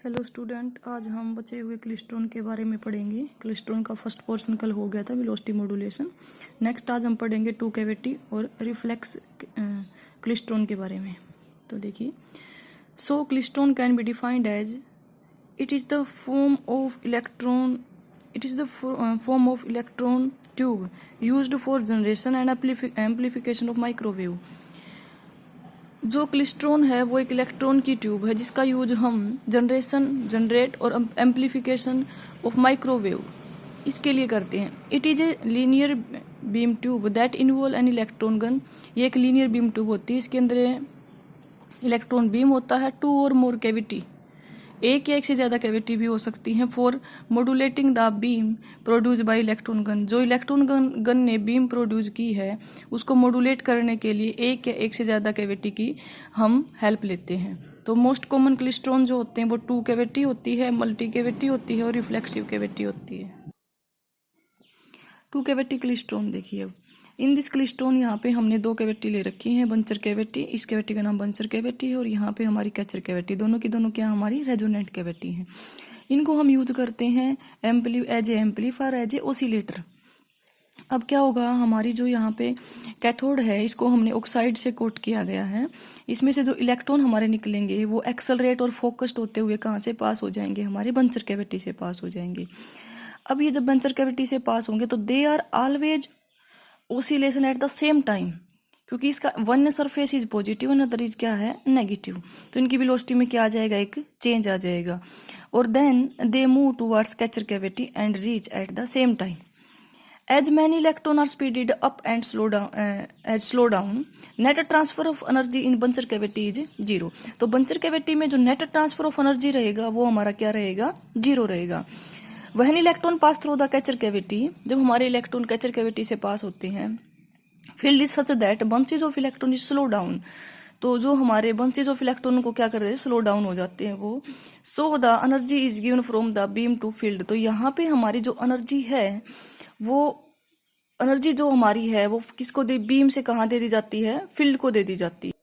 Hello student, आज हम बचे हुए क्लिस्ट्रॉन के बारे में पढ़ेंगे। क्लिस्ट्रॉन का फर्स्ट पोर्शन कल हो गया था, वेलोसिटी मॉड्यूलेशन। नेक्स्ट आज हम पढ़ेंगे टू कैविटी और रिफ्लेक्स क्लिस्ट्रॉन के बारे में। तो देखिए, so klystron can be defined as it is the form of electron tube used for generation and amplification of microwave. जो क्लिस्ट्रॉन है वो एक इलेक्ट्रॉन की ट्यूब है जिसका यूज हम जनरेट और एम्प्लीफिकेशन ऑफ माइक्रोवेव इसके लिए करते हैं। It is a linear beam tube that involve an electron gun. ये एक लीनियर बीम ट्यूब होती है, इसके अंदर इलेक्ट्रॉन बीम होता है। टू और मोर कैविटी, एक या एक से ज्यादा कैविटी भी हो सकती हैं। For modulating the beam produce by electron gun. जो इलेक्ट्रॉन गन ने बीम प्रोड्यूस की है उसको मॉड्यूलेट करने के लिए एक या एक से ज्यादा कैविटी की हम हेल्प लेते हैं। तो मोस्ट कॉमन क्लिस्ट्रॉन जो होते हैं वो टू कैविटी होती है, मल्टी कैविटी होती है और रिफ्लेक्सिव कैविटी होती है। टू कैविटी क्लिस्ट्रॉन देखिए, अब इन दिस क्लिस्ट्रॉन यहाँ पे हमने दो कैविटी ले रखी हैं, बंचर कैविटी, इस कैविटी का नाम बंचर कैविटी है और यहाँ पे हमारी कैचर कैविटी, दोनों की दोनों क्या हमारी रेजोनेंट कैविटी हैं। इनको हम यूज करते हैं as a amplifier, as a oscillator. अब क्या होगा, हमारी जो यहाँ पे कैथोड है इसको हमने ऑक्साइड से कोट किया गया है। इसमें से जो इलेक्ट्रॉन हमारे निकलेंगे वो एक्सेलरेट और फोकस्ड होते हुए कहाँ से पास हो जाएंगे, हमारे बंचर कैविटी से पास हो जाएंगे। अब ये जब बंचर कैविटी से पास होंगे तो they are always oscillation at the same time, क्योंकि इसका one surface is positive and other is क्या है, नेगेटिव। तो इनकी वेलोसिटी में क्या आ जाएगा, एक चेंज आ जाएगा। और then they move towards catcher cavity and reach at the same time. As many electron are speeded up and slow down net transfer of energy in buncher cavity is zero. तो buncher cavity में जो net transfer of energy रहेगा वो हमारा क्या रहेगा, zero रहेगा। वहन electron pass through the catcher cavity, जब हमारे इलेक्ट्रॉन कैचर कैविटी से पास होते हैं, field is such that bunches of electron is slow down. तो जो हमारे बंचेज ऑफ इलेक्ट्रॉन को क्या कर रहे हैं, स्लो डाउन हो जाते हैं वो। So the energy is given from the beam to field. तो यहाँ पे हमारी जो एनर्जी है वो एनर्जी जो हमारी है वो किसको दे, बीम से कहाँ दे दी जाती है, फील्ड को दे दी जाती है।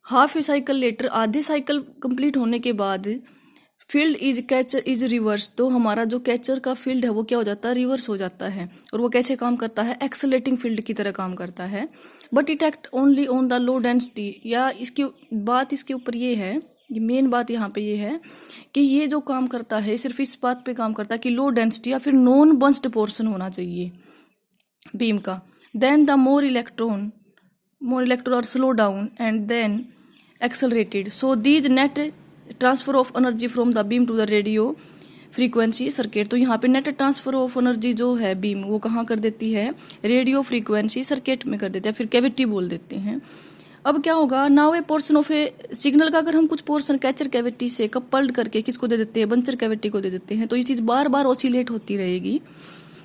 हाफ ए साइकिल लेटर, आधे साइकिल कंप्लीट होने के बाद field is catcher is reverse. तो हमारा जो कैचर का फील्ड है वो क्या हो जाता है, रिवर्स हो जाता है। और वो कैसे काम करता है, एक्सेलेटिंग फील्ड की तरह काम करता है। But it act only on the low density. या इसकी बात इसके ऊपर ये है, ये मेन बात यहाँ पे ये है कि ये जो काम करता है सिर्फ इस बात पे काम करता है कि लो डेंसिटी या फिर नॉन बंच्ड पोर्शन होना चाहिए बीम का। Then the more electron are slow down and then accelerated. So these net transfer of energy from the beam to the radio frequency circuit. तो यहाँ पे नेट ट्रांसफर ऑफ एनर्जी जो है beam वो कहाँ कर देती है, रेडियो फ्रीक्वेंसी सर्किट में कर देते हैं, फिर कैविटी बोल देते हैं। अब क्या होगा, now A portion of A signal का अगर हम कुछ पोर्शन कैचर कैविटी से कपल्ड करके किसको दे देते हैं, बंचर कैविटी को दे देते हैं, तो ये चीज बार बार ऑसिलेट होती रहेगी।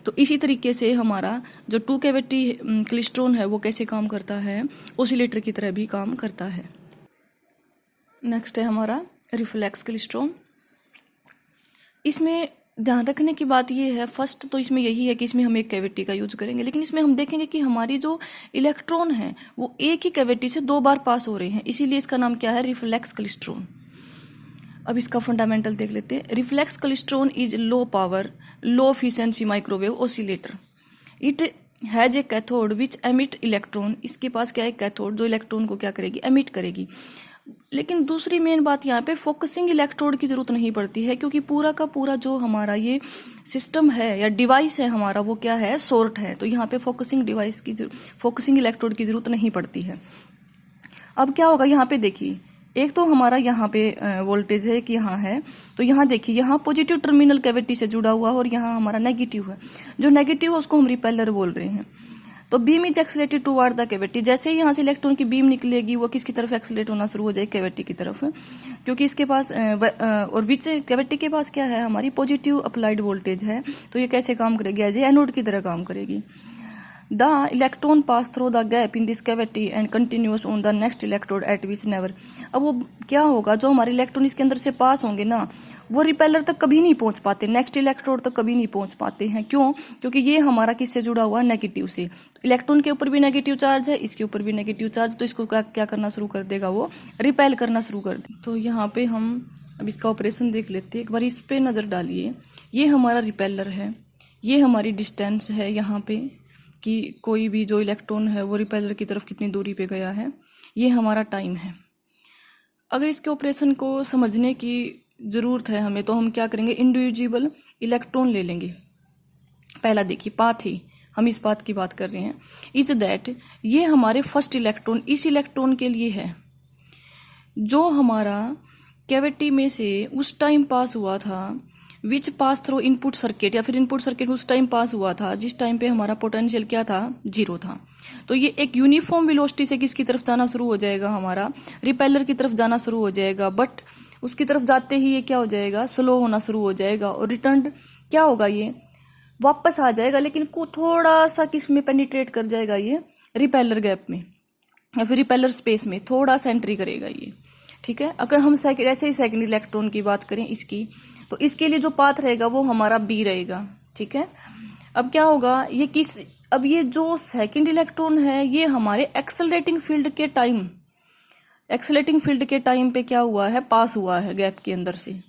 तो इसी तरीके से हमारा जो टू कैविटी क्लिस्ट्रॉन है वो कैसे काम करता है, ऑसिलेटर की तरह भी काम करता है। नेक्स्ट है हमारा रिफ्लेक्स क्लिस्ट्रॉन। इसमें ध्यान रखने की बात यह है, फर्स्ट तो इसमें यही है कि इसमें हम एक कैविटी का यूज करेंगे, लेकिन इसमें हम देखेंगे कि हमारी जो इलेक्ट्रॉन है वो एक ही कैविटी से दो बार पास हो रहे हैं, इसीलिए इसका नाम क्या है, रिफ्लेक्स क्लिस्ट्रॉन। अब इसका फंडामेंटल देख लेते हैं। Reflex klystron is low power low efficiency microwave oscillator. It has a cathode which emit electron. इसके पास क्या है, कैथोड जो इलेक्ट्रॉन को क्या करेगी, एमिट करेगी। लेकिन दूसरी मेन बात यहाँ पे फोकसिंग इलेक्ट्रोड की जरूरत नहीं पड़ती है, क्योंकि पूरा का पूरा जो हमारा ये सिस्टम है या डिवाइस है हमारा वो क्या है, सोर्ट है। तो यहाँ पे फोकसिंग इलेक्ट्रोड की जरूरत नहीं पड़ती है। अब क्या होगा, यहाँ पे देखिए, एक तो हमारा यहाँ पे वोल्टेज है कि यहाँ है, तो यहाँ देखिए, यहाँ पॉजिटिव टर्मिनल कैविटी से जुड़ा हुआ और यहाँ हमारा नेगेटिव है। जो नेगेटिव है उसको हम रिपेलर बोल रहे हैं। तो beam is accelerated toward the cavity. जैसे ही यहाँ से इलेक्ट्रॉन की बीम निकलेगी वो किसकी तरफ एक्सलेट होना शुरू हो जाएगी, कैविटी की तरफ, क्योंकि इसके पास और विच कैविटी के पास क्या है, हमारी पॉजिटिव अप्लाइड वोल्टेज है। तो ये कैसे काम करेगी, एज एनोड की तरह काम करेगी। The electron pass through the gap in this cavity and continuous on the next electrode eight which never. अब वो क्या होगा, जो हमारे इलेक्ट्रॉन इसके अंदर से पास होंगे ना, वो रिपेलर तक कभी नहीं पहुंच पाते, नेक्स्ट इलेक्ट्रोड तक कभी नहीं पहुंच पाते हैं। क्यों, क्योंकि ये हमारा किससे जुड़ा हुआ है, नेगेटिव से। इलेक्ट्रॉन के ऊपर भी नेगेटिव चार्ज है, इसके ऊपर भी नेगेटिव चार्ज, तो इसको क्या करना शुरू कर देगा, वो रिपेल करना शुरू कर देगा। तो यहाँ पे हम अब इसका ऑपरेशन देख लेते हैं एक बार, इस पे नज़र डालिए। ये हमारा रिपेलर है, ये हमारी डिस्टेंस है यहाँ पे कि कोई भी जो इलेक्ट्रॉन है वो रिपेलर की तरफ कितनी दूरी पे गया है। ये हमारा टाइम है। अगर इसके ऑपरेशन को समझने की ज़रूरत है हमें, तो हम क्या करेंगे, इंडिविजुअल इलेक्ट्रॉन ले लेंगे। पहला देखिए पाथ ही, हम इस पाथ की बात कर रहे हैं। इज दैट, ये हमारे फर्स्ट इलेक्ट्रॉन इस इलेक्ट्रॉन के लिए है जो हमारा कैविटी में से उस टाइम पास हुआ था, विच पास थ्रू इनपुट सर्किट, या फिर इनपुट सर्किट उस टाइम पास हुआ था जिस टाइम पे हमारा पोटेंशियल क्या था, 0 था। तो ये एक यूनिफॉर्म वेलोसिटी से किसकी तरफ जाना शुरू हो जाएगा, हमारा रिपेलर की तरफ जाना शुरू हो जाएगा। बट उसकी तरफ जाते ही ये क्या हो जाएगा, स्लो होना शुरू हो जाएगा और रिटर्न क्या होगा, ये वापस आ जाएगा, लेकिन को थोड़ा सा किस में पेनिट्रेट कर जाएगा, ये रिपेलर गैप में या फिर रिपेलर स्पेस में थोड़ा सा एंट्री करेगा ये। ठीक है। अगर हम ऐसे ही सेकंड इलेक्ट्रॉन की बात करें इसकी, तो इसके लिए जो पाथ रहेगा वो हमारा बी रहेगा। ठीक है। अब क्या होगा, अब ये जो सेकंड इलेक्ट्रॉन है ये हमारे एक्सेलरेटिंग फील्ड के टाइम पे क्या हुआ है, पास हुआ है गैप के अंदर से।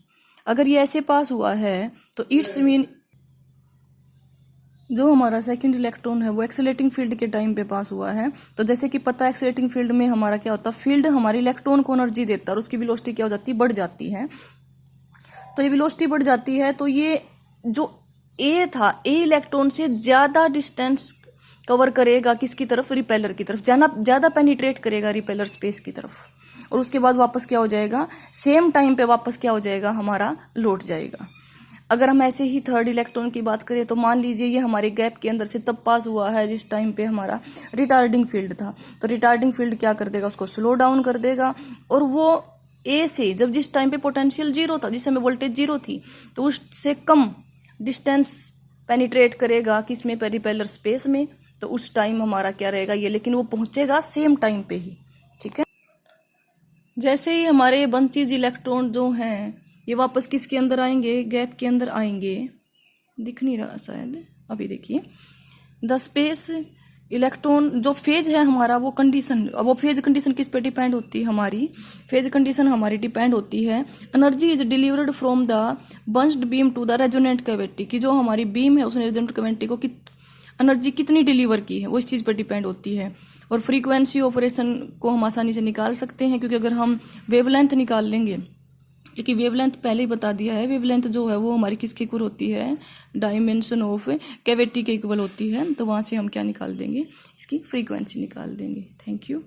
अगर ये ऐसे पास हुआ है तो इट्स मीन जो हमारा सेकंड इलेक्ट्रॉन है वो एक्सेलरेटिंग फील्ड के टाइम पे पास हुआ है। तो जैसे कि पता है एक्सेलरेटिंग फील्ड में हमारा क्या होता है, फील्ड हमारे इलेक्ट्रॉन को एनर्जी देता है और उसकी वेलोसिटी क्या हो जाती है, बढ़ जाती है। तो ये वेलोसिटी बढ़ जाती है, तो ये जो ए था, ए इलेक्ट्रॉन से ज्यादा डिस्टेंस कवर करेगा किसकी तरफ, रिपेलर की तरफ, ज्यादा पेनिट्रेट करेगा रिपेलर स्पेस की तरफ, और उसके बाद वापस क्या हो जाएगा, सेम टाइम पे वापस क्या हो जाएगा, हमारा लौट जाएगा। अगर हम ऐसे ही थर्ड इलेक्ट्रॉन की बात करें तो मान लीजिए ये हमारे गैप के अंदर से तब पास हुआ है जिस टाइम पे हमारा रिटार्डिंग फील्ड था। तो रिटार्डिंग फील्ड क्या कर देगा, उसको स्लो डाउन कर देगा, और वो ए से जब जिस टाइम पे पोटेंशियल 0 था, जिस समय वोल्टेज 0 थी, तो उससे कम डिस्टेंस पेनिट्रेट करेगा किसमें, रिपेलर स्पेस में। तो उस टाइम हमारा क्या रहेगा ये, लेकिन वो पहुंचेगा सेम टाइम पे ही। ठीक है। जैसे ही हमारे बंचेज इलेक्ट्रॉन जो हैं ये वापस किसके अंदर आएंगे, गैप के अंदर आएंगे। दिख नहीं रहा शायद, अभी देखिए। द स्पेस इलेक्ट्रॉन जो फेज है हमारा, वो फेज कंडीशन किस पे डिपेंड होती है, हमारी फेज कंडीशन हमारी डिपेंड होती है energy is delivered from the bunched beam to the resonant cavity, की जो हमारी बीम है उसने रेजोनेंट कैविटी को एनर्जी कितनी डिलीवर की है, वो इस चीज पर डिपेंड होती है। और फ्रीक्वेंसी ऑपरेशन को हम आसानी से निकाल सकते हैं, क्योंकि अगर हम वेवलेंथ निकाल लेंगे, क्योंकि वेवलेंथ पहले ही बता दिया है, वेवलेंथ जो है वो हमारी किसके इक्वल होती है, डायमेंशन ऑफ कैविटी के इक्वल होती है। तो वहां से हम क्या निकाल देंगे, इसकी फ्रीक्वेंसी निकाल देंगे। Thank you.